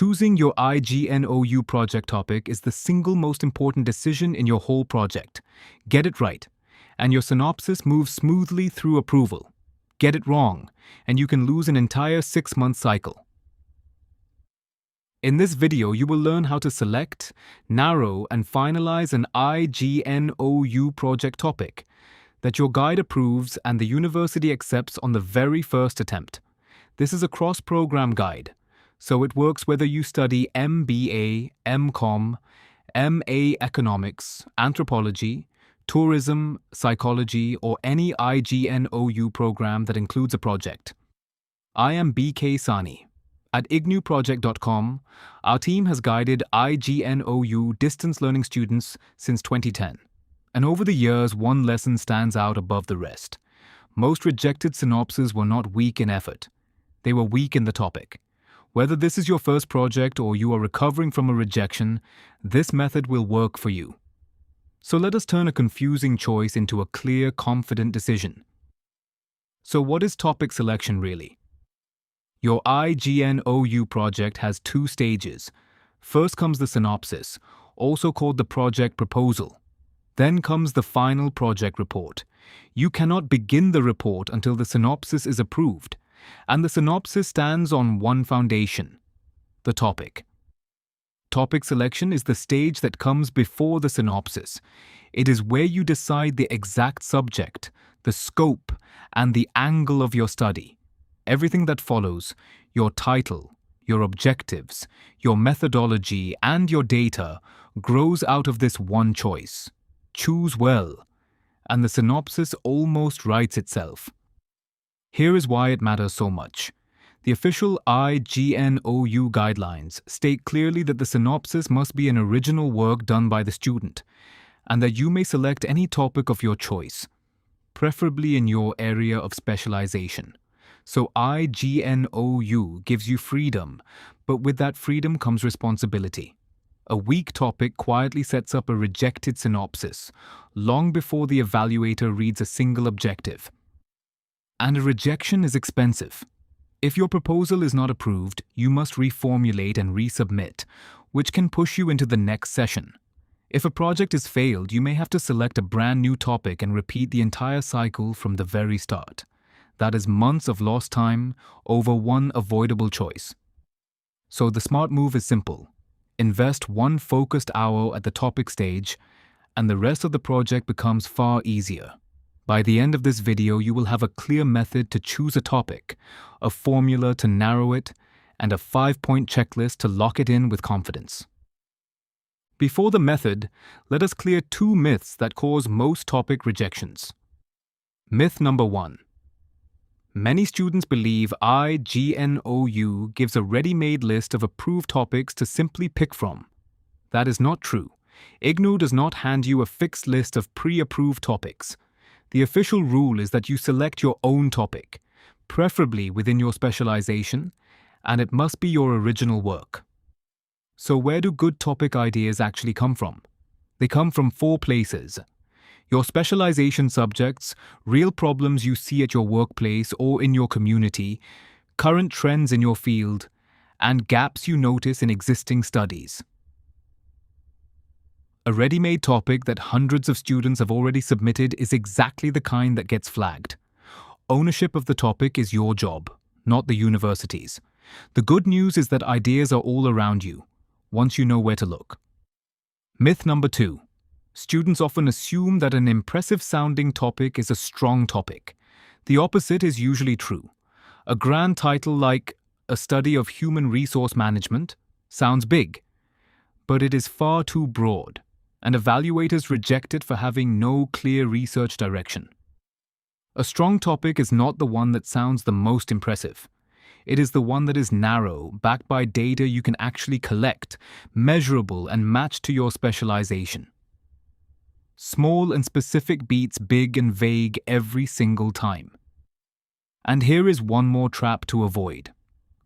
Choosing your IGNOU project topic is the single most important decision in your whole project. Get it right, and your synopsis moves smoothly through approval. Get it wrong, and you can lose an entire 6-month cycle. In this video, you will learn how to select, narrow, and finalize an IGNOU project topic that your guide approves and the university accepts on the very first attempt. This is a cross-program guide, so it works whether you study MBA, MCom, MA Economics, Anthropology, Tourism, Psychology, or any IGNOU program that includes a project. I am BK Sani. At IGNOUproject.com, our team has guided IGNOU distance learning students since 2010. And over the years, one lesson stands out above the rest. Most rejected synopses were not weak in effort. They were weak in the topic. Whether this is your first project or you are recovering from a rejection, this method will work for you. So let us turn a confusing choice into a clear, confident decision. So what is topic selection really? Your IGNOU project has 2 stages. First comes the synopsis, also called the project proposal. Then comes the final project report. You cannot begin the report until the synopsis is approved, and the synopsis stands on one foundation: the topic. Topic selection is the stage that comes before the synopsis. It is where you decide the exact subject, the scope, and the angle of your study. Everything that follows, your title, your objectives, your methodology, and your data, grows out of this one choice. Choose well, and the synopsis almost writes itself. Here is why it matters so much. The official IGNOU guidelines state clearly that the synopsis must be an original work done by the student, and that you may select any topic of your choice, preferably in your area of specialization. So IGNOU gives you freedom, but with that freedom comes responsibility. A weak topic quietly sets up a rejected synopsis, long before the evaluator reads a single objective. And a rejection is expensive. If your proposal is not approved, you must reformulate and resubmit, which can push you into the next session. If a project is failed, you may have to select a brand new topic and repeat the entire cycle from the very start. That is months of lost time over one avoidable choice. So the smart move is simple. Invest one focused hour at the topic stage, and the rest of the project becomes far easier. By the end of this video, you will have a clear method to choose a topic, a formula to narrow it, and a 5-point checklist to lock it in with confidence. Before the method, let us clear 2 myths that cause most topic rejections. Myth number 1. Many students believe IGNOU gives a ready-made list of approved topics to simply pick from. That is not true. IGNOU does not hand you a fixed list of pre-approved topics. The official rule is that you select your own topic, preferably within your specialization, and it must be your original work. So where do good topic ideas actually come from? They come from 4 places: your specialization subjects, real problems you see at your workplace or in your community, current trends in your field, and gaps you notice in existing studies. A ready-made topic that hundreds of students have already submitted is exactly the kind that gets flagged. Ownership of the topic is your job, not the university's. The good news is that ideas are all around you, once you know where to look. Myth number 2. Students often assume that an impressive-sounding topic is a strong topic. The opposite is usually true. A grand title like A Study of Human Resource Management sounds big, but it is far too broad, and evaluators reject it for having no clear research direction. A strong topic is not the one that sounds the most impressive. It is the one that is narrow, backed by data you can actually collect, measurable, and matched to your specialization. Small and specific beats big and vague every single time. And here is one more trap to avoid.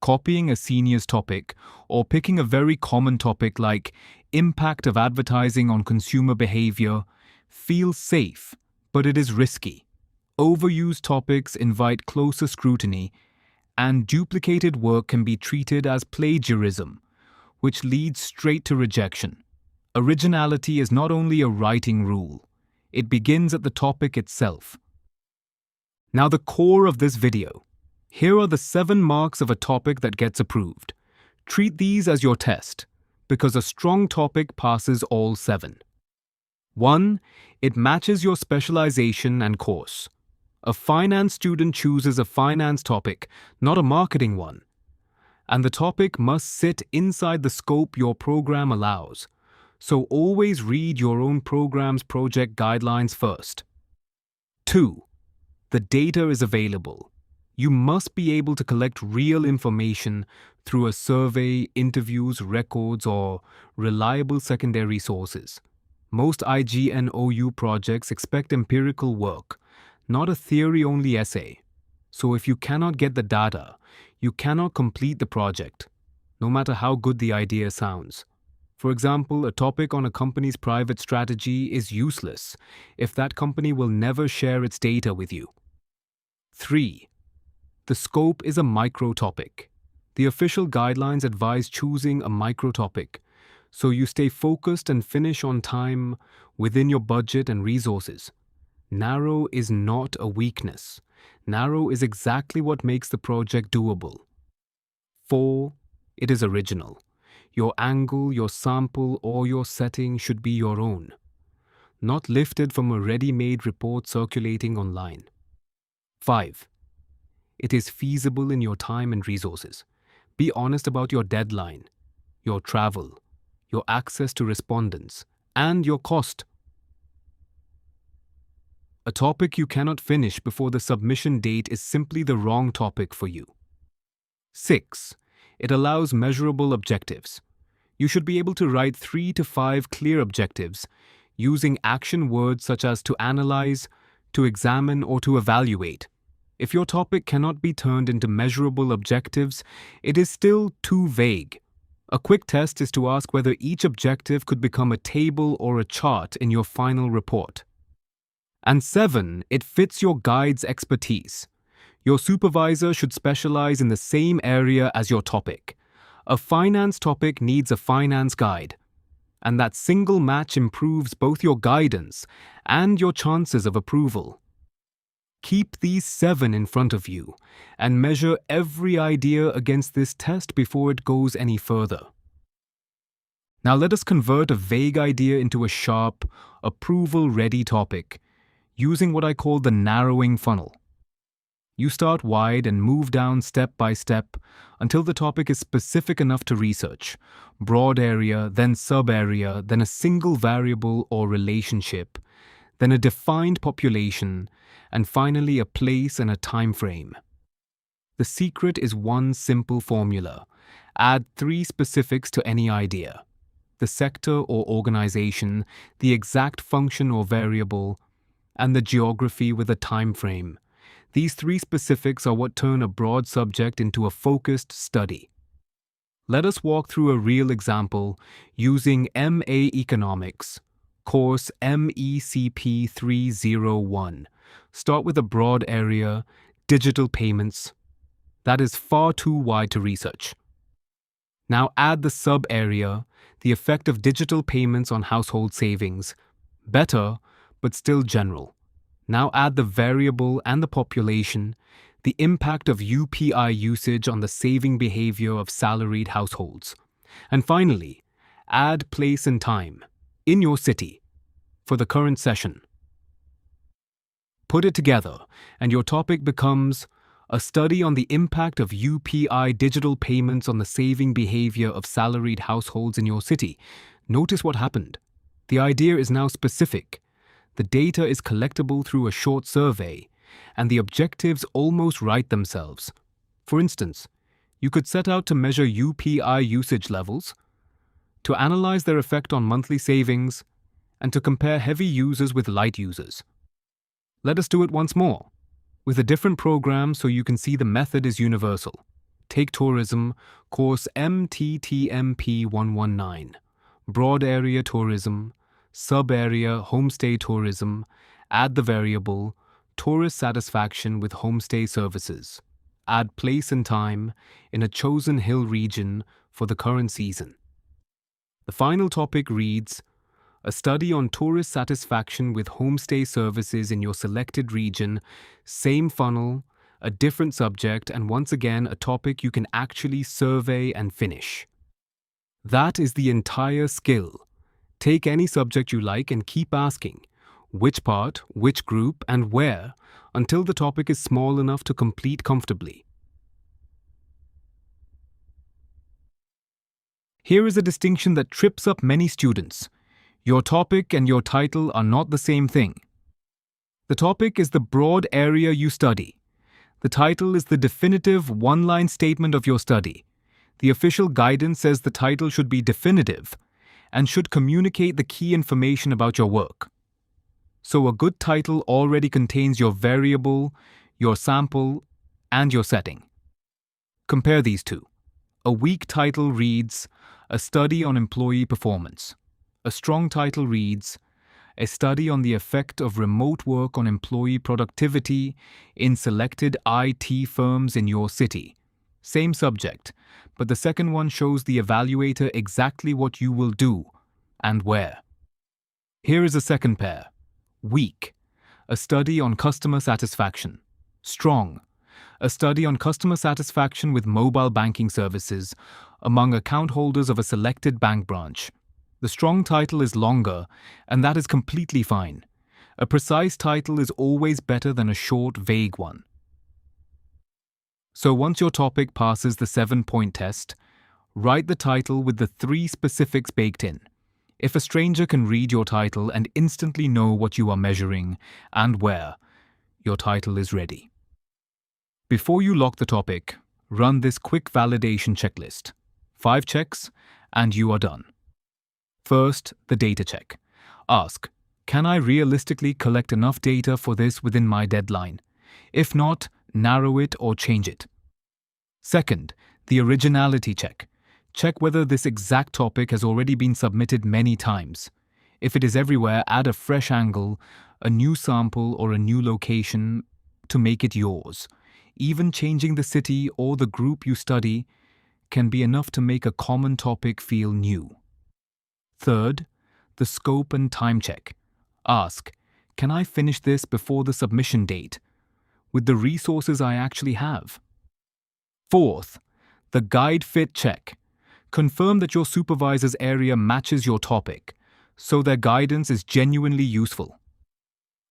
Copying a senior's topic or picking a very common topic like impact of advertising on consumer behavior feels safe, but it is risky. Overused topics invite closer scrutiny, and duplicated work can be treated as plagiarism, which leads straight to rejection. Originality is not only a writing rule, it begins at the topic itself. Now, the core of this video. Here are the 7 marks of a topic that gets approved. Treat these as your test, because a strong topic passes all 7. 1. It matches your specialization and course. A finance student chooses a finance topic, not a marketing one. And the topic must sit inside the scope your program allows. So always read your own program's project guidelines first. 2. The data is available. You must be able to collect real information through a survey, interviews, records, or reliable secondary sources. Most IGNOU projects expect empirical work, not a theory-only essay. So if you cannot get the data, you cannot complete the project, no matter how good the idea sounds. For example, a topic on a company's private strategy is useless if that company will never share its data with you. 3. The scope is a micro-topic. The official guidelines advise choosing a micro-topic, so you stay focused and finish on time within your budget and resources. Narrow is not a weakness. Narrow is exactly what makes the project doable. 4. It is original. Your angle, your sample, or your setting should be your own, not lifted from a ready-made report circulating online. 5. It is feasible in your time and resources. Be honest about your deadline, your travel, your access to respondents, and your cost. A topic you cannot finish before the submission date is simply the wrong topic for you. 6. It allows measurable objectives. You should be able to write 3 to 5 clear objectives using action words such as to analyze, to examine, or to evaluate. If your topic cannot be turned into measurable objectives, it is still too vague. A quick test is to ask whether each objective could become a table or a chart in your final report. And 7, it fits your guide's expertise. Your supervisor should specialize in the same area as your topic. A finance topic needs a finance guide, and that single match improves both your guidance and your chances of approval. Keep these 7 in front of you and measure every idea against this test before it goes any further. Now let us convert a vague idea into a sharp, approval-ready topic using what I call the narrowing funnel. You start wide and move down step by step until the topic is specific enough to research. Broad area, then sub-area, then a single variable or relationship, then a defined population, and finally a place and a time frame. The secret is one simple formula. Add 3 specifics to any idea: the sector or organization, the exact function or variable, and the geography with a time frame. These 3 specifics are what turn a broad subject into a focused study. Let us walk through a real example using MA Economics, course MECP 301. Start with a broad area, digital payments. That is far too wide to research. Now add the sub-area, the effect of digital payments on household savings. Better, but still general. Now add the variable and the population, the impact of UPI usage on the saving behavior of salaried households. And finally, add place and time, in your city, for the current session. Put it together, and your topic becomes a study on the impact of UPI digital payments on the saving behavior of salaried households in your city. Notice what happened. The idea is now specific. The data is collectible through a short survey, and the objectives almost write themselves. For instance, you could set out to measure UPI usage levels, to analyze their effect on monthly savings, and to compare heavy users with light users. Let us do it once more, with a different program so you can see the method is universal. Take tourism, course MTTM P119. Broad area tourism, sub-area homestay tourism. Add the variable, tourist satisfaction with homestay services. Add place and time in a chosen hill region for the current season. The final topic reads, a study on tourist satisfaction with homestay services in your selected region, same funnel, a different subject, and once again a topic you can actually survey and finish. That is the entire skill. Take any subject you like and keep asking, which part, which group, and where, until the topic is small enough to complete comfortably. Here is a distinction that trips up many students. Your topic and your title are not the same thing. The topic is the broad area you study. The title is the definitive one-line statement of your study. The official guidance says the title should be definitive and should communicate the key information about your work. So a good title already contains your variable, your sample, and your setting. Compare these two. A weak title reads, a study on employee performance. A strong title reads, a study on the effect of remote work on employee productivity in selected IT firms in your city. Same subject, but the second one shows the evaluator exactly what you will do and where. Here is a second pair. Weak, a study on customer satisfaction. Strong, a study on customer satisfaction with mobile banking services among account holders of a selected bank branch. The strong title is longer, and that is completely fine. A precise title is always better than a short, vague one. So once your topic passes the 7-point test, write the title with the 3 specifics baked in. If a stranger can read your title and instantly know what you are measuring and where, your title is ready. Before you lock the topic, run this quick validation checklist. 5 checks, and you are done. First, the data check. Ask, can I realistically collect enough data for this within my deadline? If not, narrow it or change it. Second, the originality check. Check whether this exact topic has already been submitted many times. If it is everywhere, add a fresh angle, a new sample, or a new location to make it yours. Even changing the city or the group you study can be enough to make a common topic feel new. Third, the scope and time check. Ask, can I finish this before the submission date with the resources I actually have? Fourth, the guide fit check. Confirm that your supervisor's area matches your topic, so their guidance is genuinely useful.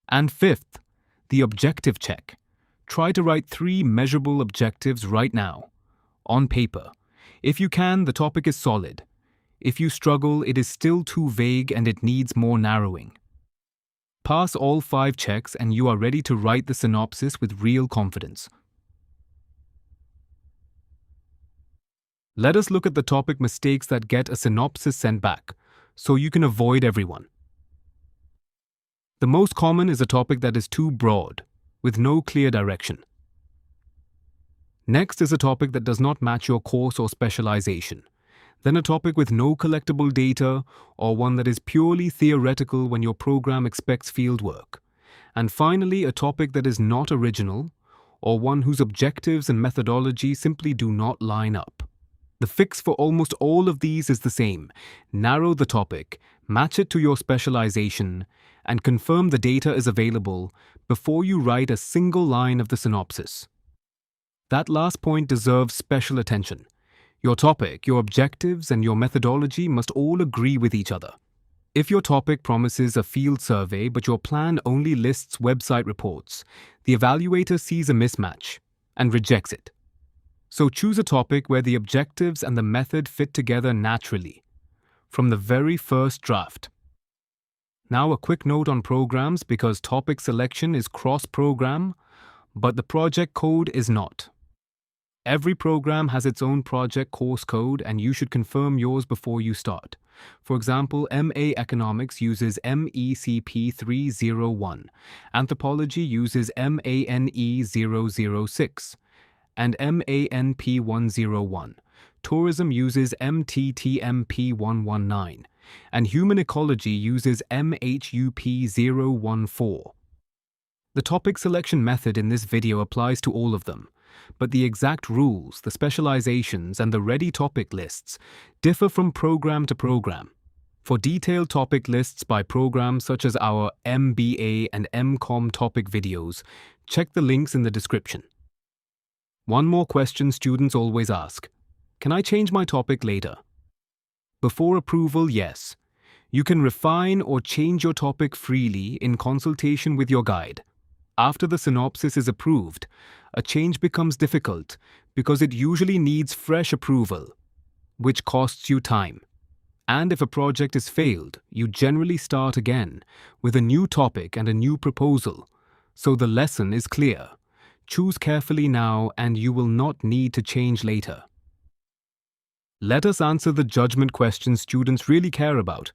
And fifth, the objective check. Try to write 3 measurable objectives right now, on paper. If you can, the topic is solid. If you struggle, it is still too vague and it needs more narrowing. Pass all 5 checks and you are ready to write the synopsis with real confidence. Let us look at the topic mistakes that get a synopsis sent back, so you can avoid everyone. The most common is a topic that is too broad, with no clear direction. Next is a topic that does not match your course or specialization. Then a topic with no collectible data, or one that is purely theoretical when your program expects fieldwork. And finally, a topic that is not original, or one whose objectives and methodology simply do not line up. The fix for almost all of these is the same. Narrow the topic, match it to your specialization, and confirm the data is available before you write a single line of the synopsis. That last point deserves special attention. Your topic, your objectives, and your methodology must all agree with each other. If your topic promises a field survey but your plan only lists website reports, the evaluator sees a mismatch and rejects it. So choose a topic where the objectives and the method fit together naturally, from the very first draft. Now a quick note on programs, because topic selection is cross-program, but the project code is not. Every program has its own project course code and you should confirm yours before you start. For example, MA Economics uses MECP 301, Anthropology uses MANE 006, and MANP 101. Tourism uses MTTM P119, and Human Ecology uses MHUP 014. The topic selection method in this video applies to all of them. but the exact rules, the specializations, and the ready topic lists differ from program to program. For detailed topic lists by program such as our MBA and MCOM topic videos, check the links in the description. One more question students always ask: can I change my topic later? Before approval, yes. You can refine or change your topic freely in consultation with your guide. After the synopsis is approved, a change becomes difficult because it usually needs fresh approval, which costs you time. And if a project is failed, you generally start again with a new topic and a new proposal. So the lesson is clear. Choose carefully now and you will not need to change later. Let us answer the judgment questions students really care about.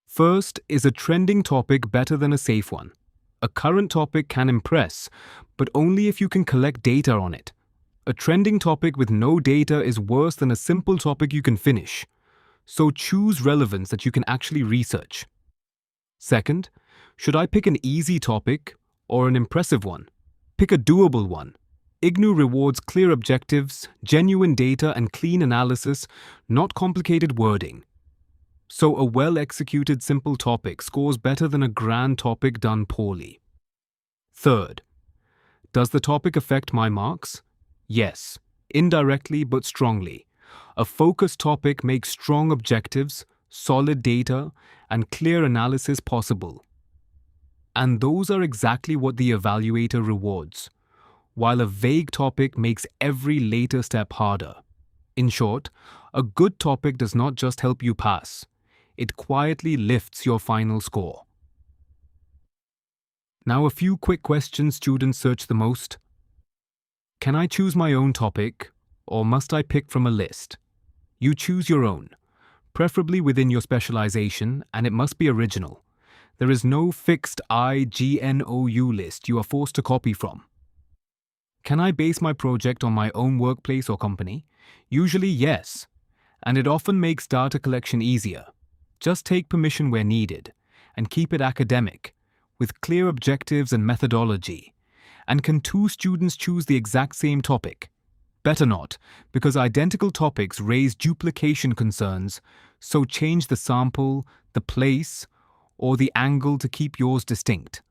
First, is a trending topic better than a safe one? A current topic can impress, but only if you can collect data on it. A trending topic with no data is worse than a simple topic you can finish. So choose relevance that you can actually research. Second, should I pick an easy topic or an impressive one? Pick a doable one. IGNOU rewards clear objectives, genuine data, and clean analysis, not complicated wording. So a well-executed simple topic scores better than a grand topic done poorly. Third, does the topic affect my marks? Yes, indirectly but strongly. A focused topic makes strong objectives, solid data, and clear analysis possible. And those are exactly what the evaluator rewards, while a vague topic makes every later step harder. In short, a good topic does not just help you pass, it quietly lifts your final score. Now a few quick questions students search the most. Can I choose my own topic, or must I pick from a list? You choose your own, preferably within your specialization, and it must be original. There is no fixed IGNOU list you are forced to copy from. Can I base my project on my own workplace or company? Usually yes, and it often makes data collection easier. Just take permission where needed, and keep it academic, with clear objectives and methodology. And can two students choose the exact same topic? Better not, because identical topics raise duplication concerns, so change the sample, the place, or the angle to keep yours distinct.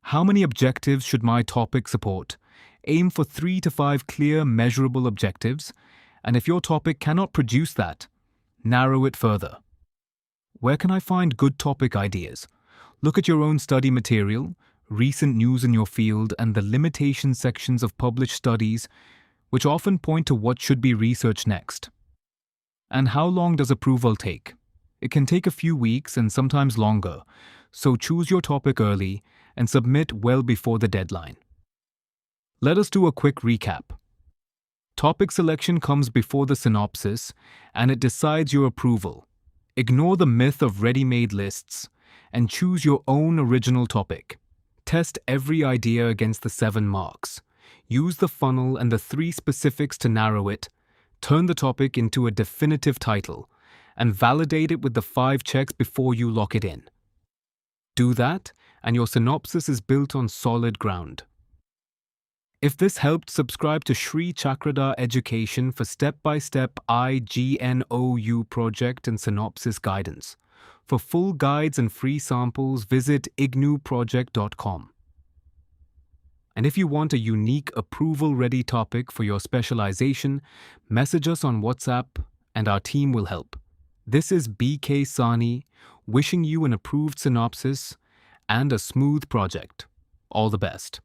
How many objectives should my topic support? Aim for 3 to 5 clear, measurable objectives, and if your topic cannot produce that, narrow it further. Where can I find good topic ideas? Look at your own study material, recent news in your field, and the limitation sections of published studies, which often point to what should be researched next. And how long does approval take? It can take a few weeks and sometimes longer, so choose your topic early and submit well before the deadline. Let us do a quick recap. Topic selection comes before the synopsis, and it decides your approval. Ignore the myth of ready-made lists and choose your own original topic. Test every idea against the 7 marks. Use the funnel and the 3 specifics to narrow it. Turn the topic into a definitive title and validate it with the 5 checks before you lock it in. Do that, and your synopsis is built on solid ground. If this helped, subscribe to Sri Chakrada Education for step-by-step IGNOU project and synopsis guidance. For full guides and free samples, visit ignouproject.com. And if you want a unique approval-ready topic for your specialization, message us on WhatsApp and our team will help. This is BK Sani, wishing you an approved synopsis and a smooth project. All the best.